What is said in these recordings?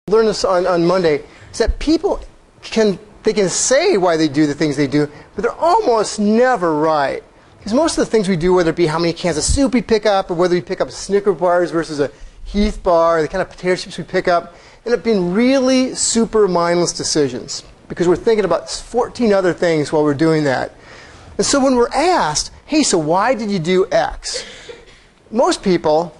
Learn this on Monday, is that people can say why they do the things they do, but they're almost never right. Because most of the things we do, whether it be how many cans of soup we pick up, or whether we pick up Snicker bars versus a Heath bar, or the kind of potato chips we pick up, end up being really super mindless decisions. Because we're thinking about 14 other things while we're doing that. And so when we're asked, hey, so why did you do X? Most people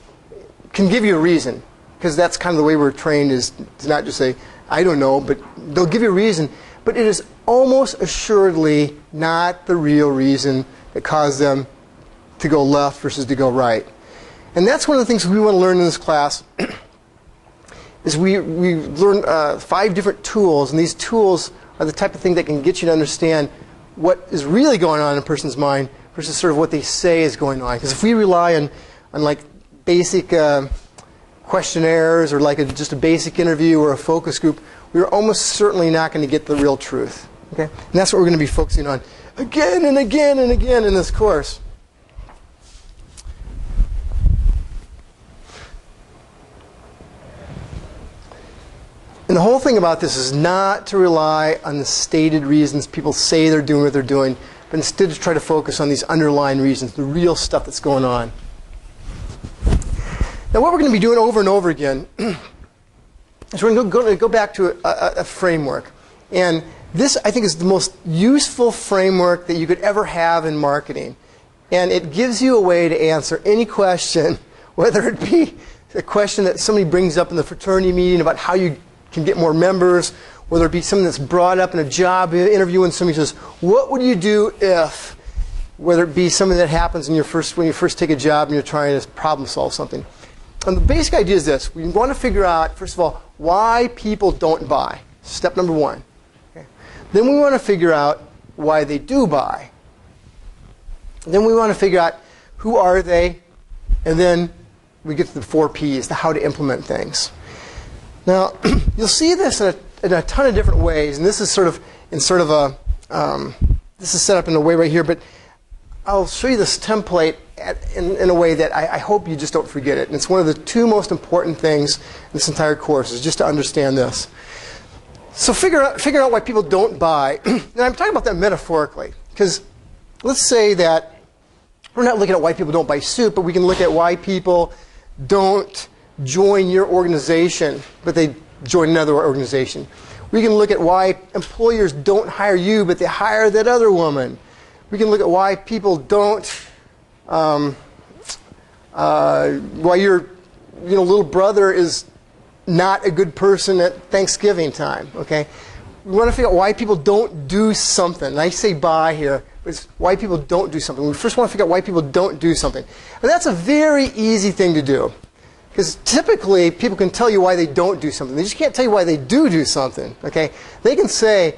can give you a reason. Because that's kind of the way we're trained, is to not just say, I don't know, but they'll give you a reason. But it is almost assuredly not the real reason that caused them to go left versus to go right. And that's one of the things we want to learn in this class, is we learn 5 different tools, and these tools are the type of thing that can get you to understand what is really going on in a person's mind versus sort of what they say is going on. Because if we rely on like basic questionnaires or like just a basic interview or a focus group, we're almost certainly not going to get the real truth. Okay? And that's what we're going to be focusing on again and again and again in this course. And the whole thing about this is not to rely on the stated reasons people say they're doing what they're doing, but instead to try to focus on these underlying reasons, the real stuff that's going on. Now what we're going to be doing over and over again is we're going to go back to a framework. And this, I think, is the most useful framework that you could ever have in marketing. And it gives you a way to answer any question, whether it be a question that somebody brings up in the fraternity meeting about how you can get more members, whether it be something that's brought up in a job interview when somebody says, what would you do if, whether it be something that happens when you first take a job and you're trying to problem solve something. And the basic idea is this. We want to figure out, first of all, why people don't buy. Step number 1. Okay. Then we want to figure out why they do buy. Then we want to figure out who are they, and then we get to the 4 Ps, the how to implement things. Now, you'll see this in a ton of different ways, and this is sort of this is set up in a way right here, but I'll show you this template in a way that I hope you just don't forget it. And it's one of the 2 most important things in this entire course, is just to understand this. So figure out why people don't buy. And I'm talking about that metaphorically, because let's say that we're not looking at why people don't buy soup, but we can look at why people don't join your organization, but they join another organization. We can look at why employers don't hire you, but they hire that other woman. We can look at why people don't, why your little brother is not a good person at Thanksgiving time. Okay, we want to figure out why people don't do something. And I say buy here, but it's why people don't do something. We first want to figure out why people don't do something, and that's a very easy thing to do. Because typically, people can tell you why they don't do something. They just can't tell you why they do something. Okay? They can say,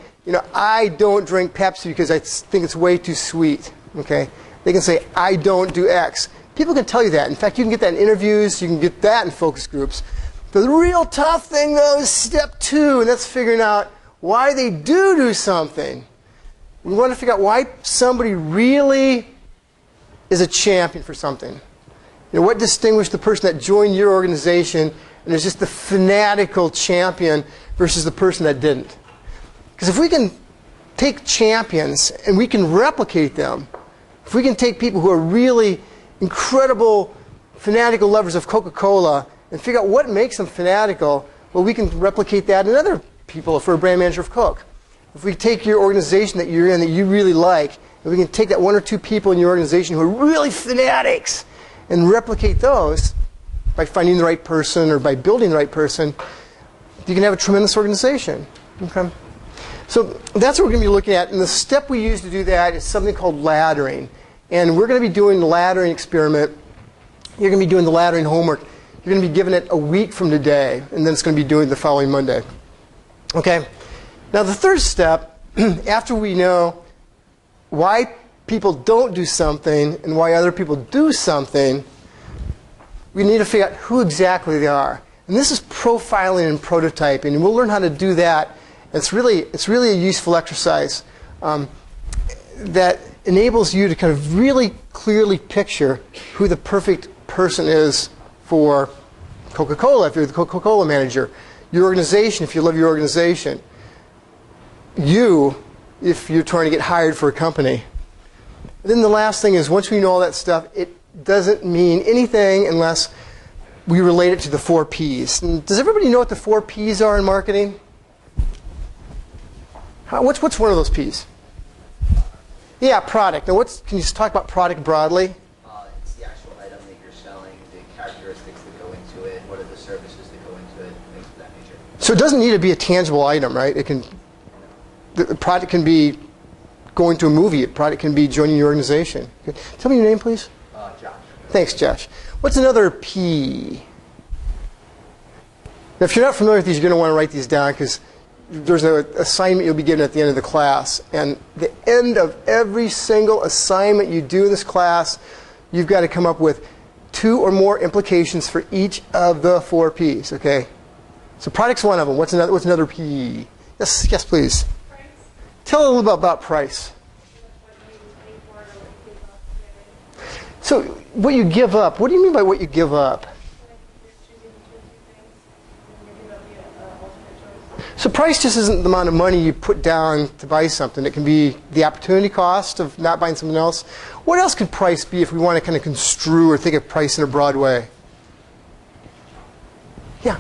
I don't drink Pepsi because I think it's way too sweet. Okay? They can say, I don't do X. People can tell you that. In fact, you can get that in interviews. You can get that in focus groups. But the real tough thing, though, is step 2, and that's figuring out why they do something. We want to figure out why somebody really is a champion for something. What distinguished the person that joined your organization and is just the fanatical champion versus the person that didn't? Because if we can take champions and we can replicate them, if we can take people who are really incredible fanatical lovers of Coca-Cola and figure out what makes them fanatical, well, we can replicate that in other people if we're a brand manager of Coke. If we take your organization that you're in that you really like, and we can take that 1 or 2 people in your organization who are really fanatics and replicate those by finding the right person or by building the right person, you can have a tremendous organization. Okay? So that's what we're going to be looking at. And the step we use to do that is something called laddering. And we're going to be doing the laddering experiment. You're going to be doing the laddering homework. You're going to be given it a week from today, and then it's going to be doing the following Monday. Okay? Now the third step, after we know why people don't do something and why other people do something, we need to figure out who exactly they are. And this is profiling and prototyping, and we'll learn how to do that. It's really a useful exercise that enables you to kind of really clearly picture who the perfect person is for Coca-Cola. If you're the Coca-Cola manager, Your organization, if you love your organization. You, if you're trying to get hired for a company. And then the last thing is, once we know all that stuff, it doesn't mean anything unless we relate it to the 4 Ps. And does everybody know what the 4 Ps are in marketing? What's one of those Ps? Yeah, product. Now, can you just talk about product broadly? It's the actual item that you're selling, the characteristics that go into it, what are the services that go into it, things of that nature. So it doesn't need to be a tangible item, right? The product can be going to a movie. A product can be joining your organization. Okay. Tell me your name, please. Josh. Thanks, Josh. What's another P? Now, if you're not familiar with these, you're going to want to write these down because there's an assignment you'll be given at the end of the class. And the end of every single assignment you do in this class, you've got to come up with 2 or more implications for each of the 4 Ps. Okay. So product's one of them. What's another P? Yes, please. Price. Tell a little bit about price. So what you give up. What do you mean by what you give up? So price just isn't the amount of money you put down to buy something. It can be the opportunity cost of not buying something else. What else could price be if we want to kind of construe or think of price in a broad way? Yeah.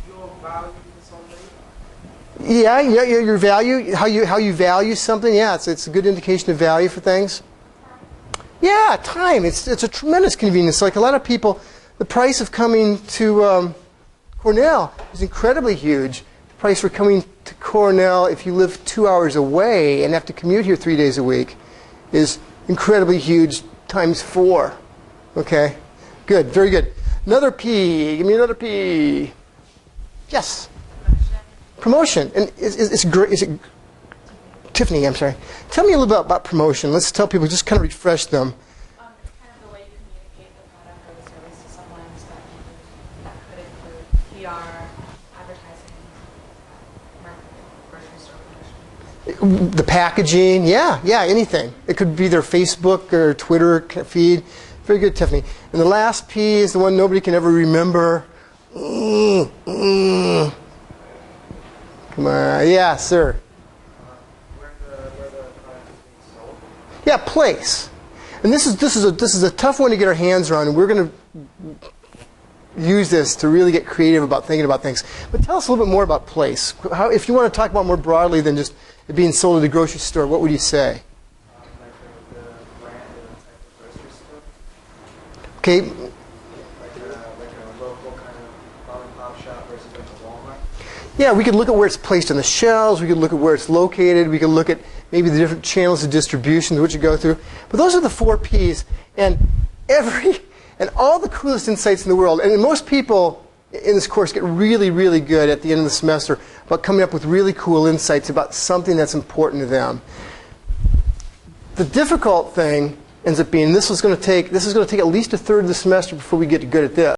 Your value for something. Yeah, your value, how you value something. Yeah, it's a good indication of value for things. Yeah, time. It's a tremendous convenience. Like a lot of people, the price of coming to Cornell is incredibly huge. The price for coming to Cornell, if you live 2 hours away and have to commute here 3 days a week, is incredibly huge times 4. Okay, good, very good. Another P. Give me another P. Yes. Promotion. And it's great. Is it? Tiffany, I'm sorry. Tell me a little bit about promotion. Let's tell people, just kind of refresh them. It's kind of the way you communicate the product or the service to someone. So that could include PR, advertising, marketing, grocery store promotion. The packaging, yeah, anything. It could be their Facebook or Twitter feed. Very good, Tiffany. And the last P is the one nobody can ever remember. Come on, yeah, sir. Yeah, place. And this is a tough one to get our hands around, and we're going to use this to really get creative about thinking about things. But tell us a little bit more about place. If you want to talk about more broadly than just it being sold at a grocery store, what would you say? Like the brand and the type of grocery store. Okay. Like a local kind of mom and pop shop versus like a Walmart. Yeah, we could look at where it's placed on the shelves. We could look at where it's located. We could look at maybe the different channels of distribution which you go through. But those are the 4 Ps. And all the coolest insights in the world. And most people in this course get really, really good at the end of the semester about coming up with really cool insights about something that's important to them. The difficult thing ends up being this is going to take at least a third of the semester before we get good at this.